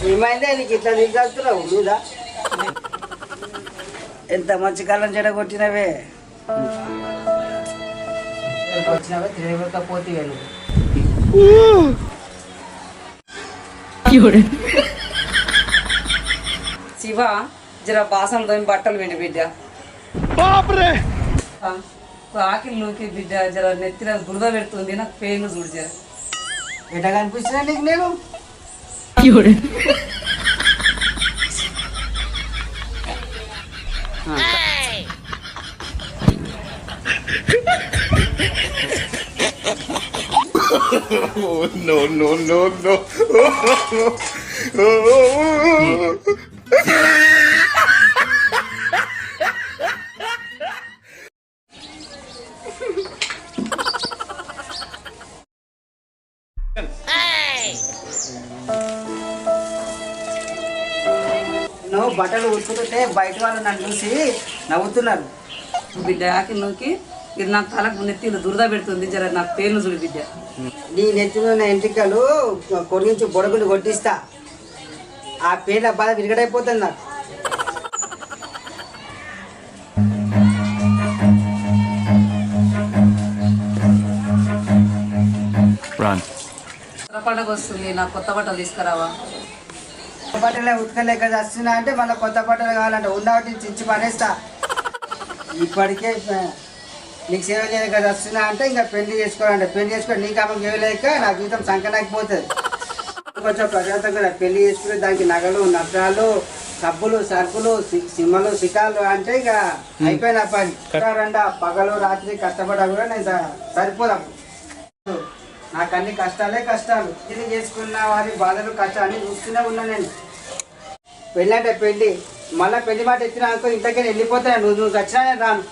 ఏమైందే నీకు ఇట్లా దిగలుతున్నావు మీద ఎంత మంచి కాలం చెడగొట్టినవే వచ్చినవే తిరగకపోతే వెళ్ళు శివ జర బాసన తోమి బట్టలు పిండి బిడ్డ ఆకిల్లోకి బిడ్డ జర నెత్తిన బురద పెడుతుంది నాకు పెయిన్ చూడు జర ఎట్లా కనిపించినా నీకు నేను no, no, no, no. నువ్వు బట్టలు ఉతుకుతుంటే బయట వాళ్ళు నన్ను చూసి నవ్వుతున్నారు బిడ్డ ఆకిల్లోకి ఇది నాకు తలకు నెత్తిలో దురద పెడుతుంది జర నాకు పెయిన్ చూడు బిడ్డ నీ నెత్తిలో ఉన్న ఎంట్రికలు కొరిగించి బొడగులు కొట్టిస్తా ఆ పేర్ల బాధ విరగడైపోతుంది నాకు పండుగ వస్తుంది నాకు కొత్త బట్టలు తీసుకురావా కొత్త బట్టలే ఉతకలేక వస్తున్నా అంటే మళ్ళీ కొత్త బట్టలు కావాలంటే ఉన్నవాటిని చించి పనేస్తా ఇప్పటికే నీకు సేవ చేయలేక వస్తున్నా అంటే ఇంకా పెళ్లి చేసుకోవాలంటే పెళ్లి చేసుకొని నీకు అమ్మకి ఇవ్వలేక నా జీవితం సంకనాకపోతుంది కొంచెం ప్రజాతం కదా పెళ్లి చేసుకుని దానికి నగలు నగరాలు సబ్బులు సరుకులు సిమ్మలు సికాలు అంటే ఇక అయిపోయిన పని పగలు రాత్రి కష్టపడా కూడా నేను సరిపోదాం నాకు అన్ని కష్టాలే కష్టాలు పెళ్లి చేసుకున్న వారి బాధలు కష్టాలు చూస్తూనే ఉన్నా నేను పెళ్ళి అంటే పెళ్ళి మళ్ళీ పెళ్లి మాట ఎత్తినా అనుకో ఇంతకీ వెళ్ళిపోతాను నువ్వు వచ్చినా నేను రాను